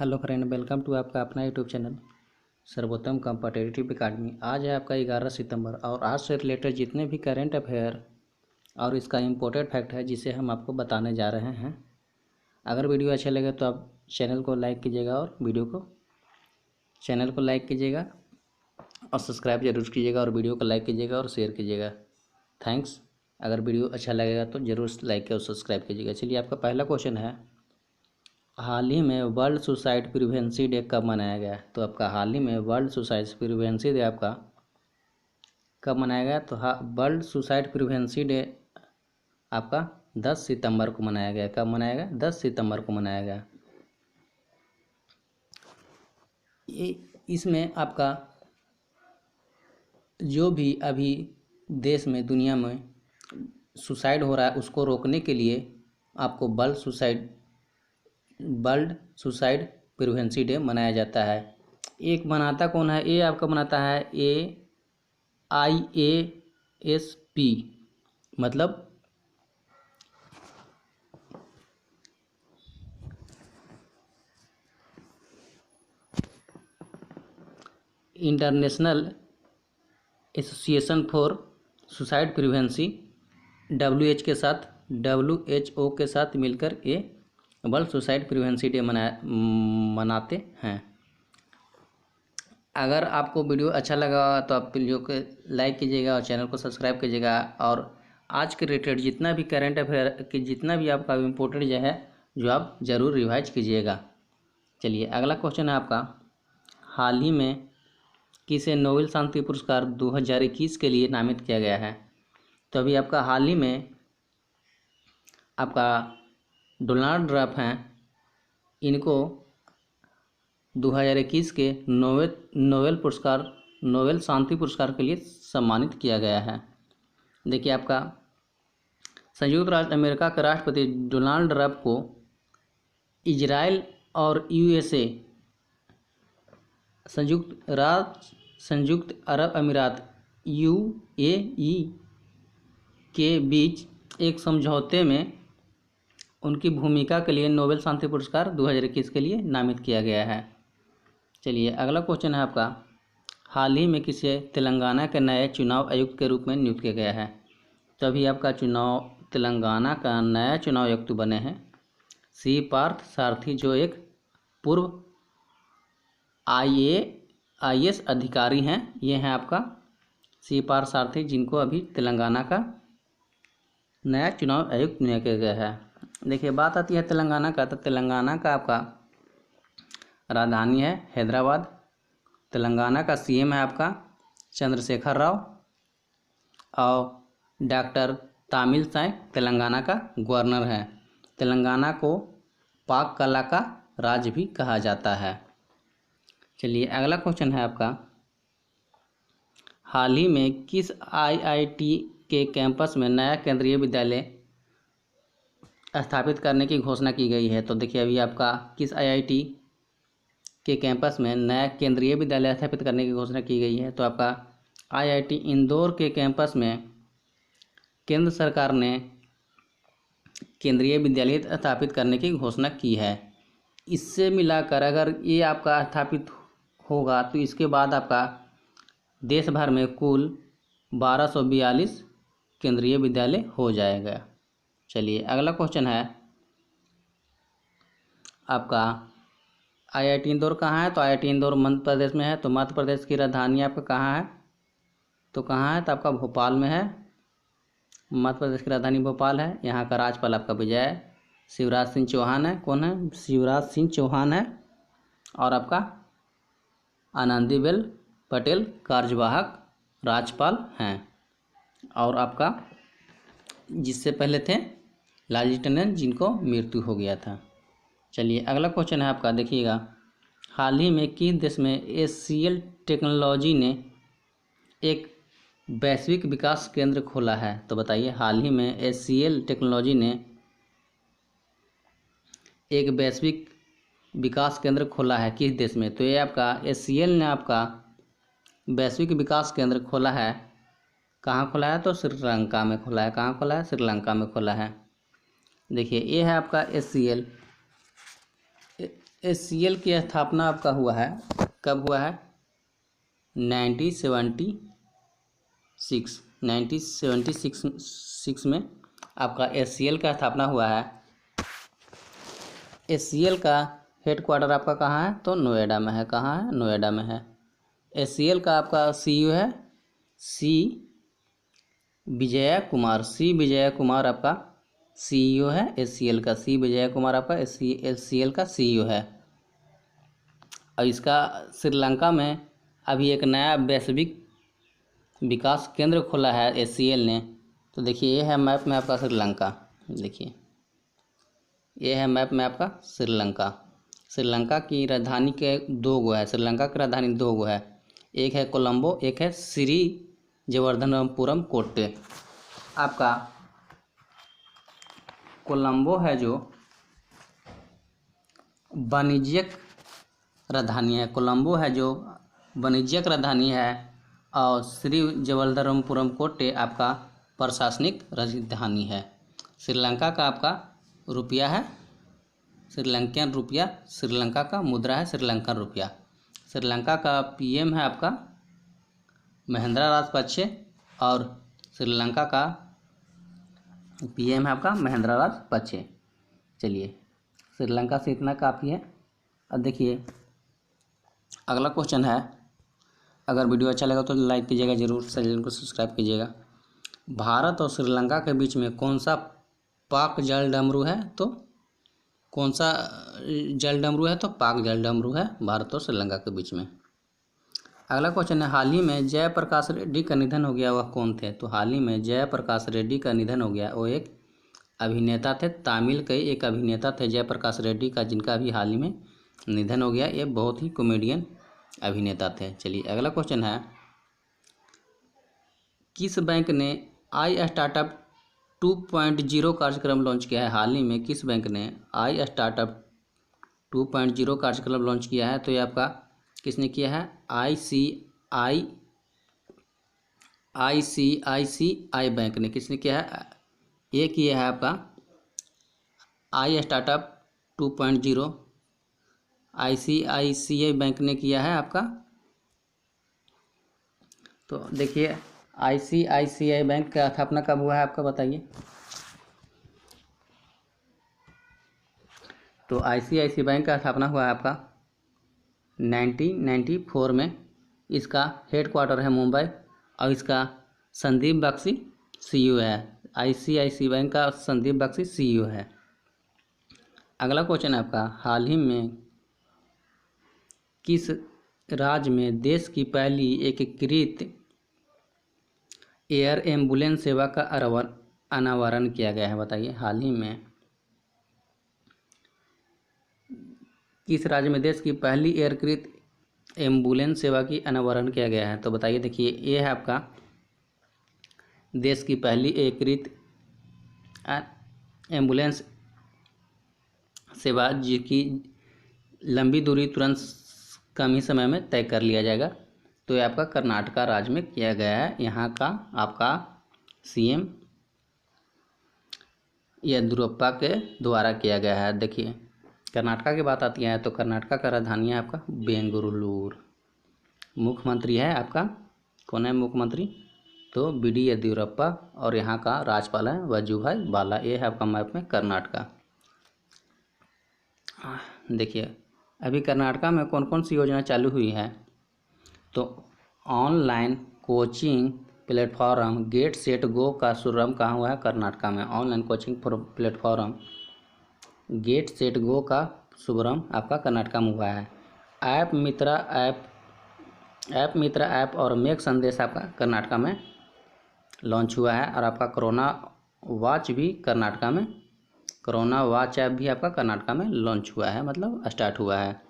Hello friend, welcome to आपका अपना YouTube channel सर्वोत्तम कॉम्पिटिटिव एकेडमी। आज है आपका 11 सितंबर और आज से रिलेटेड जितने भी करेंट अफेयर और इसका इम्पोर्टेंट फैक्ट है जिसे हम आपको बताने जा रहे हैं। अगर वीडियो अच्छा लगे तो आप चैनल को लाइक कीजिएगा और चैनल को लाइक कीजिएगा और सब्सक्राइब जरूर कीजिएगा और वीडियो को लाइक कीजिएगा और शेयर कीजिएगा। थैंक्स। अगर वीडियो अच्छा लगेगा तो ज़रूर लाइक और सब्सक्राइब कीजिएगा। चलिए, आपका पहला क्वेश्चन है, हाल ही में वर्ल्ड सुसाइड प्रिवेंसी डे कब मनाया गया? तो आपका हाल ही में वर्ल्ड सुसाइड प्रिवेंसी डे आपका कब मनाया गया? तो वर्ल्ड सुसाइड प्रिवेंसी डे आपका 10 सितंबर को मनाया गया। कब मनाया गया? 10 सितंबर को मनाया गया। इसमें आपका जो भी अभी देश में दुनिया में सुसाइड हो रहा है उसको रोकने के लिए आपको वर्ल्ड सुसाइड प्रिवेंसी डे मनाया जाता है। एक बनाता कौन है? ये आपका बनाता है AIASP, मतलब international association for suicide prevention, WHO के साथ मिलकर ये वर्ल्ड सुसाइड प्रिवेंसी डे मनाते हैं। अगर आपको वीडियो अच्छा लगा तो आप वीडियो को लाइक कीजिएगा और चैनल को सब्सक्राइब कीजिएगा और आज के रिलेटेड जितना भी करंट अफेयर की जितना भी आपका इम्पोर्टेंट है जो आप ज़रूर रिवाइज कीजिएगा। चलिए, अगला क्वेश्चन है आपका, हाल ही में किसे नोबेल शांति पुरस्कार 2021 के लिए नामित किया गया है? तो अभी आपका हाल ही में आपका डोनाल्ड ट्रंप हैं, इनको 2021 के नोबेल शांति पुरस्कार के लिए सम्मानित किया गया है। देखिए, आपका संयुक्त राज्य अमेरिका के राष्ट्रपति डोनाल्ड ट्रंप को इजराइल और USA संयुक्त अरब अमीरात UAE के बीच एक समझौते में उनकी भूमिका के लिए नोबेल शांति पुरस्कार 2021 के लिए नामित किया गया है। चलिए, अगला क्वेश्चन है आपका, हाल ही में किसे तेलंगाना के नए चुनाव आयुक्त के रूप में नियुक्त किया गया है? तो अभी आपका तेलंगाना का नया चुनाव आयुक्त बने हैं C पार्थ सारथी, जो एक पूर्व IAS अधिकारी हैं। ये हैं आपका C पार्थ सारथी, जिनको अभी तेलंगाना का नया चुनाव आयुक्त नियुक्त किया गया है। देखिए, बात आती है तेलंगाना का, तो तेलंगाना का आपका राजधानी है हैदराबाद। तेलंगाना का CM है आपका चंद्रशेखर राव और डॉक्टर तामिलसाई तेलंगाना का गवर्नर है। तेलंगाना को पाक कला का राज्य भी कहा जाता है। चलिए, अगला क्वेश्चन है आपका, हाल ही में किस IIT के कैंपस में नया केंद्रीय विद्यालय स्थापित करने की घोषणा की गई है? तो देखिए, अभी आपका किस IIT के कैंपस में नया केंद्रीय विद्यालय स्थापित करने की घोषणा की गई है? तो आपका IIT इंदौर के कैंपस में केंद्र सरकार ने केंद्रीय विद्यालय स्थापित करने की घोषणा की है। इससे मिलाकर अगर ये आपका स्थापित होगा तो इसके बाद आपका देश भर में कुल 1242 केंद्रीय विद्यालय हो जाएगा। चलिए, अगला क्वेश्चन है आपका, IIT इंदौर कहाँ है? तो IIT इंदौर मध्य प्रदेश में है। तो मध्य प्रदेश की राजधानी आपका कहाँ है? तो कहाँ है? तो आपका भोपाल में है। मध्य प्रदेश की राजधानी भोपाल है। यहाँ का राज्यपाल आपका विजय शिवराज सिंह चौहान है। कौन है? शिवराज सिंह चौहान है। और आपका आनंदीबेन पटेल कार्यवाहक राज्यपाल हैं। और आपका जिससे पहले थे लालजी टंडन, जिनको मृत्यु हो गया था। चलिए, अगला क्वेश्चन है आपका, देखिएगा, हाल ही में किस देश में HCL टेक्नोलॉजी ने एक वैश्विक विकास केंद्र खोला है? तो बताइए, हाल ही में HCL टेक्नोलॉजी ने एक वैश्विक विकास केंद्र खोला है किस देश में? तो ये आपका HCL ने आपका वैश्विक विकास केंद्र खोला है। कहाँ खोला है? तो श्रीलंका में खोला है। कहाँ खोला है? श्रीलंका में खोला है। देखिए, ये है आपका HCL एचसीएल की स्थापना आपका हुआ है, कब हुआ है? 1976 में आपका एचसीएल का स्थापना हुआ है। एचसीएल का हेडक्वार्टर आपका कहाँ है? तो नोएडा में है। कहाँ है? नोएडा में है। एचसीएल का आपका सीईओ है सी विजय कुमार आपका सीईओ है एचसीएल का। सी विजय कुमार आपका एचसीएल का सीईओ है। और इसका श्रीलंका में अभी एक नया वैश्विक विकास केंद्र खोला है एचसीएल ने। तो देखिए ये है मैप में आपका श्रीलंका। देखिए ये है मैप में आपका श्रीलंका। श्रीलंका की राजधानी के दो गो है। श्रीलंका की राजधानी दो गो है, एक है कोलंबो, एक है श्री जयवर्धनपुरम कोट्टे। आपका कोलंबो है जो वाणिज्यिक राजधानी है। कोलंबो है जो वाणिज्यिक राजधानी है और श्री जयवर्धनपुरम कोट्टे आपका प्रशासनिक राजधानी है। श्रीलंका का आपका रुपया है श्रीलंकन रुपया। श्रीलंका का मुद्रा है श्रीलंकन रुपया। श्रीलंका का पीएम है आपका महिंद्रा राजपक्षे और श्रीलंका का पीएम है आपका महिंद्रा राजपक्षे। चलिए श्रीलंका से इतना काफ़ी है। अब देखिए अगला क्वेश्चन है, अगर वीडियो अच्छा लगा तो लाइक कीजिएगा, ज़रूर चैनल को सब्सक्राइब कीजिएगा। भारत और श्रीलंका के बीच में कौन सा पाक जल डमरू है? तो कौन सा जल डमरू है? तो पाक जल डमरू है भारत और श्रीलंका के बीच में। अगला क्वेश्चन है, हाल ही में जयप्रकाश रेड्डी का निधन हो गया, वह कौन थे? तो हाल ही में जयप्रकाश रेड्डी का निधन हो गया, वो एक अभिनेता थे। तमिल के एक अभिनेता थे जयप्रकाश रेड्डी का, जिनका भी हाल ही में निधन हो गया। ये बहुत ही कॉमेडियन अभिनेता थे। चलिए अगला क्वेश्चन है, किस बैंक ने आई स्टार्टअप 2.0 कार्यक्रम लॉन्च किया है? हाल ही में किस बैंक ने आई स्टार्टअप 2.0 कार्यक्रम लॉन्च किया है? तो ये आपका किसने किया है? आईसीआईसीआई बैंक ने। किसने किया है? ये किया है आपका आई स्टार्टअप 2.0 आईसीआईसीआई बैंक ने किया है आपका। तो देखिए आईसीआईसीआई बैंक का स्थापना कब हुआ है आपका बताइए? तो आईसीआईसीआई बैंक का स्थापना हुआ है आपका 1994 में। इसका हेडक्वार्टर है मुंबई और इसका संदीप बख्शी सीईओ है। आईसीआईसीआई बैंक का संदीप बख्शी सीईओ है। अगला क्वेश्चन है आपका, हाल ही में किस राज्य में देश की पहली एकीकृत एयर एम्बुलेंस सेवा का अनावरण किया गया है? बताइए हाल ही में किस राज्य में देश की पहली एयरकृत एम्बुलेंस सेवा की अनावरण किया गया है? तो बताइए। देखिए ये है आपका देश की पहली एकीकृत एम्बुलेंस सेवा, जिसकी लंबी दूरी तुरंत कम ही समय में तय कर लिया जाएगा। तो ये आपका कर्नाटका राज्य में किया गया है। यहाँ का आपका सीएम येदियुरप्पा के द्वारा किया गया है। देखिए कर्नाटका की बात आती है तो कर्नाटका का राजधानी है आपका बेंगलुरु। मुख्यमंत्री है आपका, कौन है मुख्यमंत्री? तो बीडी येदियुरप्पा। और यहाँ का राज्यपाल है वजुभाई वाला। ये है आपका मैप में कर्नाटका। देखिए अभी कर्नाटका में कौन कौन सी योजना चालू हुई है? तो online coaching platform get set go का शुभारंभ कहाँ हुआ है? कर्नाटका में। Online coaching platform get set go का शुभारंभ आपका कर्नाटका में हुआ है। ऐप मित्रा ऐप और मेक संदेश आपका कर्नाटका में लॉन्च हुआ है। और आपका कोरोना वॉच भी कर्नाटका में, कोरोना वॉच ऐप भी आपका कर्नाटका में लॉन्च हुआ है, मतलब स्टार्ट हुआ है।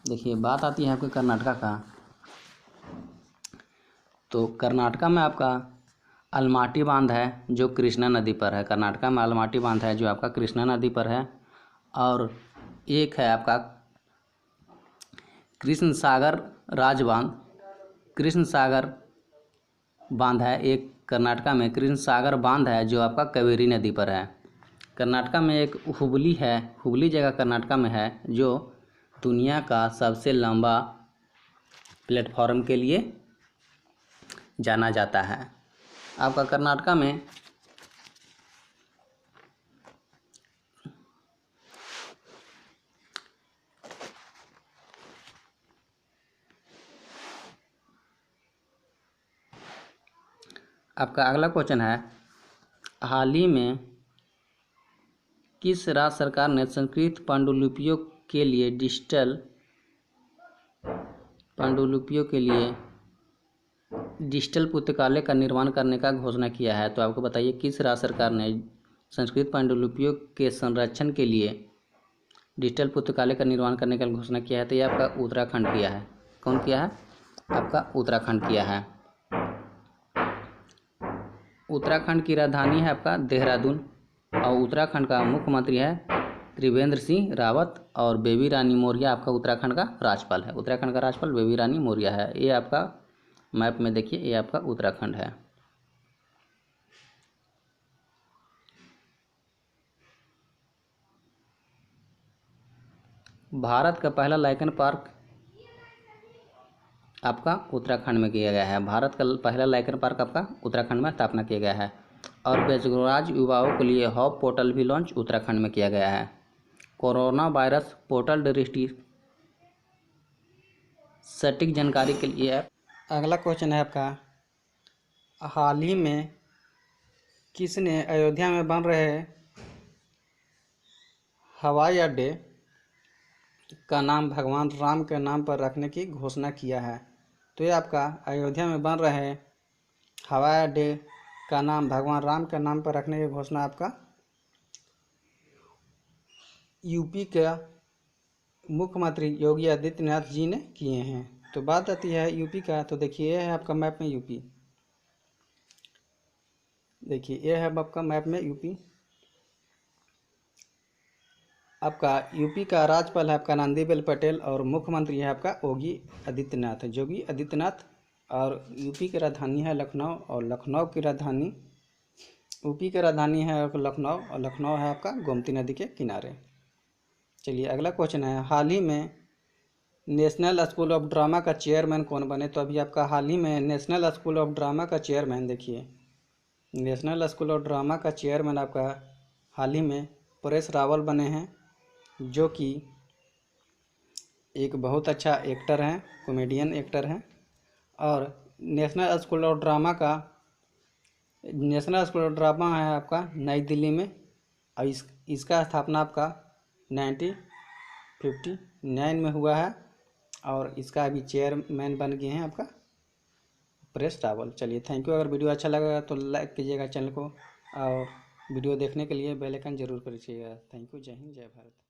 देखिए बात आती है आपके कर्नाटका का, तो कर्नाटका में आपका अलमाटी बांध है जो कृष्णा नदी पर है। कर्नाटका में अलमाटी बांध है जो आपका कृष्णा नदी पर है। और एक है आपका कृष्ण सागर राज बांध, कृष्ण सागर बांध है एक कर्नाटका में। कृष्ण सागर बांध है जो आपका कावेरी नदी पर है। कर्नाटका में एक हुबली है, हुबली जगह कर्नाटका में है, जो दुनिया का सबसे लंबा प्लेटफॉर्म के लिए जाना जाता है। आपका कर्नाटका में आपका अगला क्वेश्चन है, हाल ही में किस राज्य सरकार ने संस्कृत पांडुलिपियों के लिए डिजिटल पुस्तकालय का निर्माण करने का घोषणा किया है? तो आपको बताइए किस राज्य सरकार ने संस्कृत पांडुलिपियों के संरक्षण के लिए डिजिटल पुस्तकालय का निर्माण करने का घोषणा किया है? तो ये आपका उत्तराखंड किया है। कौन किया है? आपका उत्तराखंड किया है। उत्तराखंड की राजधानी है आपका देहरादून और उत्तराखंड का मुख्यमंत्री है त्रिवेंद्र सिंह रावत और बेबी रानी मौर्य आपका उत्तराखंड का राज्यपाल है। उत्तराखंड का राज्यपाल बेबी रानी मौर्य है। ये आपका मैप में देखिए, ये आपका उत्तराखंड है। भारत का पहला लाइकन पार्क आपका उत्तराखंड में किया गया है। भारत का पहला लाइकन पार्क आपका उत्तराखंड में स्थापना किया गया है। और बेरोजगार युवाओं के लिए हॉप पोर्टल भी लॉन्च उत्तराखंड में किया गया है। कोरोना वायरस पोर्टल दृष्टि सटीक जानकारी के लिए। अगला क्वेश्चन है आपका, हाल ही में किसने अयोध्या में बन रहे हवाई अड्डे का नाम भगवान राम के नाम पर रखने की घोषणा किया है? तो ये आपका अयोध्या में बन रहे हवाई अड्डे का नाम भगवान राम के नाम पर रखने की घोषणा आपका यूपी के मुख्यमंत्री योगी आदित्यनाथ जी ने किए हैं। तो बात आती है यूपी का, तो देखिए ये है आपका मैप में यूपी। देखिए ये है आपका मैप में यूपी। आपका यूपी का राज्यपाल है आपका आनंदीबेन पटेल और मुख्यमंत्री है आपका योगी आदित्यनाथ, योगी आदित्यनाथ। और यूपी की राजधानी है लखनऊ और लखनऊ की राजधानी यूपी की राजधानी है लखनऊ और लखनऊ है आपका गोमती नदी के किनारे। चलिए अगला क्वेश्चन है, हाल ही में नेशनल स्कूल ऑफ ड्रामा का चेयरमैन कौन बने? तो अभी आपका हाल ही में नेशनल स्कूल ऑफ ड्रामा का चेयरमैन, देखिए नेशनल स्कूल ऑफ ड्रामा का चेयरमैन आपका हाल ही में परेश रावल बने हैं, जो कि एक बहुत अच्छा एक्टर हैं, कॉमेडियन एक्टर हैं। और नेशनल स्कूल ऑफ ड्रामा है आपका नई दिल्ली में और इसका स्थापना आपका 1959 में हुआ है और इसका अभी चेयरमैन बन गए हैं आपका परेश रावल। चलिए थैंक यू। अगर वीडियो अच्छा लगा तो लाइक कीजिएगा चैनल को और वीडियो देखने के लिए बेल आइकन जरूर करिएगा। Thank you. जय हिंद, जय भारत।